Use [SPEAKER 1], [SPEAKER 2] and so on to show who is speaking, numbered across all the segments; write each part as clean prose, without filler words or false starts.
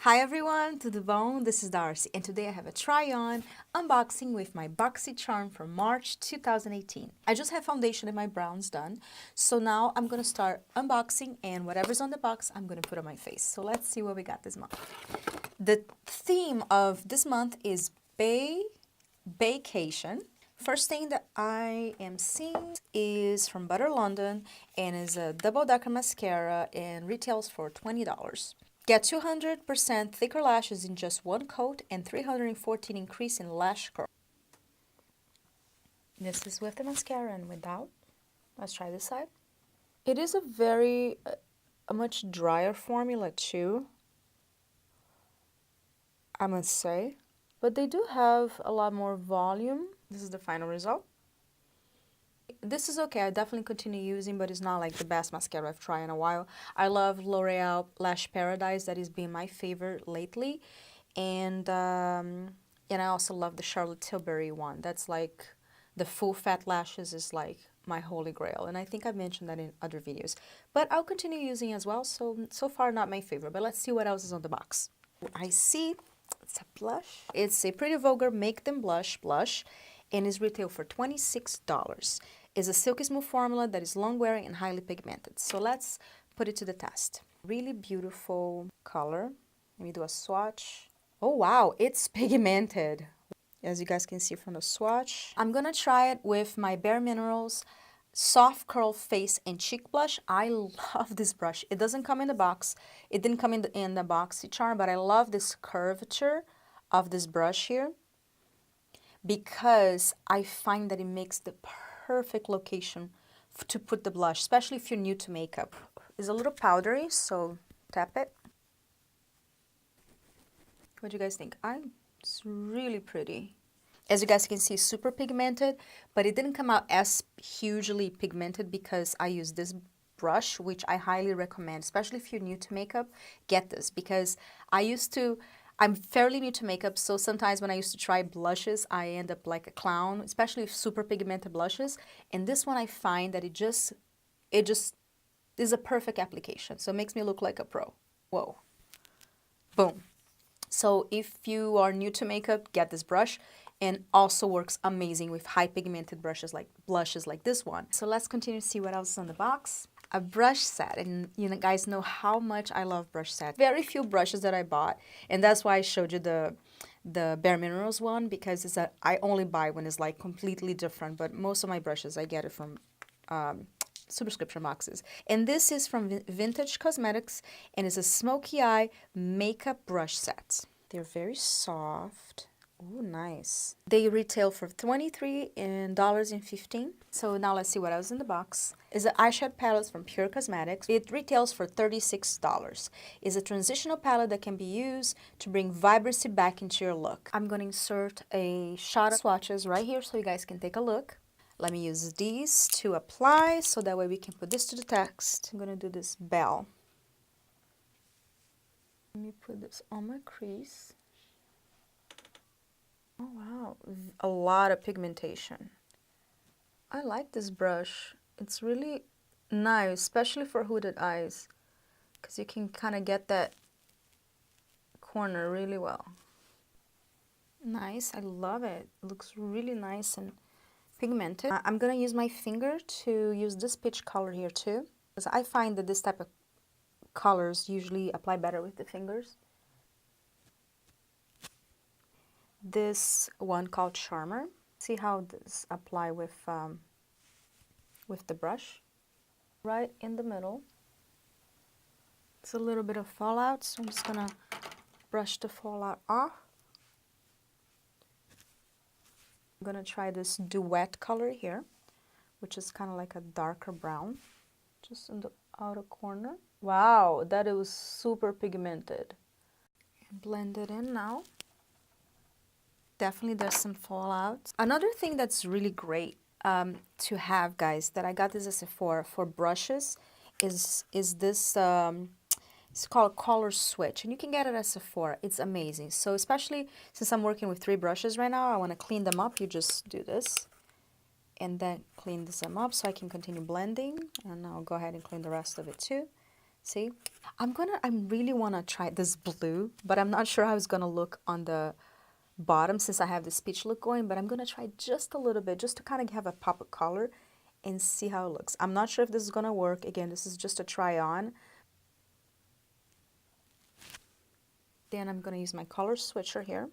[SPEAKER 1] Hi everyone, to the bone, this is Darcy, and today I have a try-on unboxing with my Boxycharm from March 2018. I just have foundation and my brows done, so now I'm gonna start unboxing, and whatever's on the box, I'm gonna put on my face. So let's see what we got this month. The theme of this month is Vacation. First thing that I am seeing is from Butter London and is a double-decker mascara and retails for $20. Get 200% thicker lashes in just one coat and 314 increase in lash curl. This is with the mascara and without. Let's try this side. It is a much drier formula too, I must say. But they do have a lot more volume. This is the final result. This is okay, I definitely continue using, but it's not like the best mascara I've tried in a while. I love L'Oreal Lash Paradise, that has been my favorite lately. And I also love the Charlotte Tilbury one. That's like, the full fat lashes is like my holy grail. And I think I've mentioned that in other videos. But I'll continue using as well, so far not my favorite. But let's see what else is on the box. I see, it's a blush. It's a Pretty Vulgar Make Them Blush blush, and is retail for $26. It's a silky smooth formula that is long wearing and highly pigmented. So let's put it to the test. Really beautiful color. Let me do a swatch. Oh wow, it's pigmented, as you guys can see from the swatch. I'm gonna try it with my Bare Minerals Soft Curl Face and Cheek Blush. I love this brush. It doesn't come in the box. It didn't come in the Boxycharm, but I love this curvature of this brush here, because I find that it makes the perfect location to put the blush, especially if you're new to makeup. It's a little powdery, so tap it. What do you guys think? It's really pretty. As you guys can see, super pigmented, but it didn't come out as hugely pigmented because I use this brush, which I highly recommend, especially if you're new to makeup. Get this, because I'm fairly new to makeup, so sometimes when I used to try blushes, I end up like a clown, especially with super pigmented blushes. And this one, I find that it just is a perfect application. So it makes me look like a pro. Whoa. Boom. So if you are new to makeup, get this brush. And also works amazing with high pigmented blushes like this one. So let's continue to see what else is on the box. A brush set, and you guys know how much I love brush sets. Very few brushes that I bought, and that's why I showed you the Bare Minerals one, because I only buy when it's like completely different, but most of my brushes I get it from subscription boxes. And this is from Vintage Cosmetics, and it's a Smokey Eye makeup brush set. They're very soft. Oh, nice. They retail for $23.15. So now let's see what else in the box. Is an eyeshadow palette from Pure Cosmetics. It retails for $36. It's a transitional palette that can be used to bring vibrancy back into your look. I'm going to insert a shot of swatches right here so you guys can take a look. Let me use these to apply so that way we can put this to the text. I'm going to do this bell. Let me put this on my crease. Oh wow, a lot of pigmentation. I like this brush. It's really nice, especially for hooded eyes, because you can kind of get that corner really well. Nice, I love it. It looks really nice and pigmented. I'm gonna use my finger to use this peach color here too, because I find that this type of colors usually apply better with the fingers. This one called Charmer. See how this apply with the brush. Right in the middle. It's a little bit of fallout, so I'm just gonna brush the fallout off. I'm gonna try this Duet color here, which is kind of like a darker brown, just in the outer corner. Wow, that is super pigmented. Blend it in now. Definitely there's some fallout. Another thing that's really great to have, guys, that I got this at Sephora for brushes is this, it's called Color Switch, and you can get it at Sephora. It's amazing. So especially since I'm working with 3 brushes right now, I want to clean them up. You just do this and then clean them up so I can continue blending, and I'll go ahead and clean the rest of it too. See? I really wanna try this blue, but I'm not sure how it's gonna look on the bottom since I have this peach look going, but I'm gonna try just a little bit just to kind of have a pop of color and see how it looks. I'm not sure if this is gonna work. Again, this is just a try on. Then I'm gonna use my color switcher here,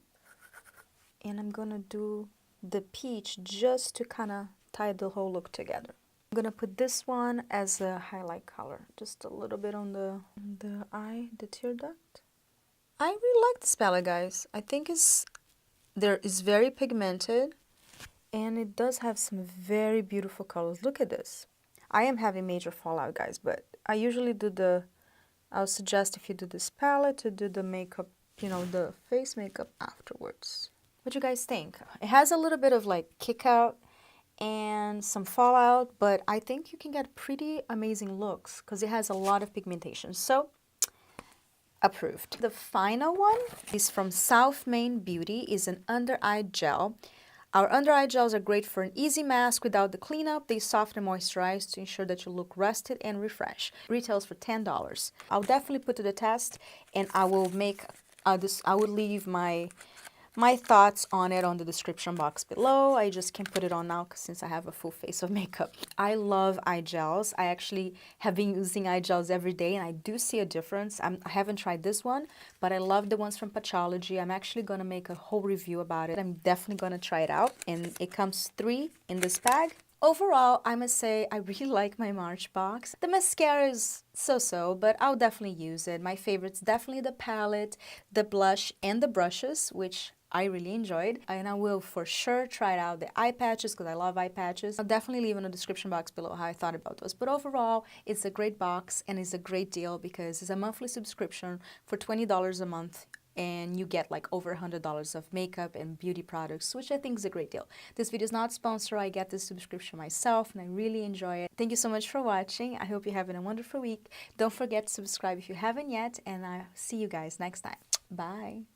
[SPEAKER 1] and I'm gonna do the peach just to kind of tie the whole look together. I'm gonna put this one as a highlight color, just a little bit on the eye, the tear duct. I really like this palette, guys. I think it's very pigmented, and it does have some very beautiful colors. Look at this. I am having major fallout, guys, but I usually do I would suggest if you do this palette to do the makeup, you know, the face makeup afterwards. What do you guys think? It has a little bit of like kick out and some fallout, but I think you can get pretty amazing looks because it has a lot of pigmentation. So, approved. The final one is from South Main Beauty, is an under eye gel. Our under eye gels are great for an easy mask without the cleanup. They soften and moisturize to ensure that you look rested and refreshed. Retails for $10. I'll definitely put to the test, and I will leave my thoughts on it on the description box below. I just can't put it on now since I have a full face of makeup. I love eye gels. I actually have been using eye gels every day, and I do see a difference. I haven't tried this one, but I love the ones from Pathology. I'm actually going to make a whole review about it. I'm definitely going to try it out, and it comes 3 in this bag. Overall, I must say I really like my March box. The mascara is so-so, but I'll definitely use it. My favorites definitely the palette, the blush, and the brushes, which I really enjoyed. And I will for sure try out the eye patches because I love eye patches. I'll definitely leave in the description box below how I thought about those. But overall, it's a great box and it's a great deal because it's a monthly subscription for $20 a month. And you get like over $100 of makeup and beauty products, which I think is a great deal. This video is not sponsored. I get this subscription myself and I really enjoy it. Thank you so much for watching. I hope you're having a wonderful week. Don't forget to subscribe if you haven't yet, and I'll see you guys next time. Bye.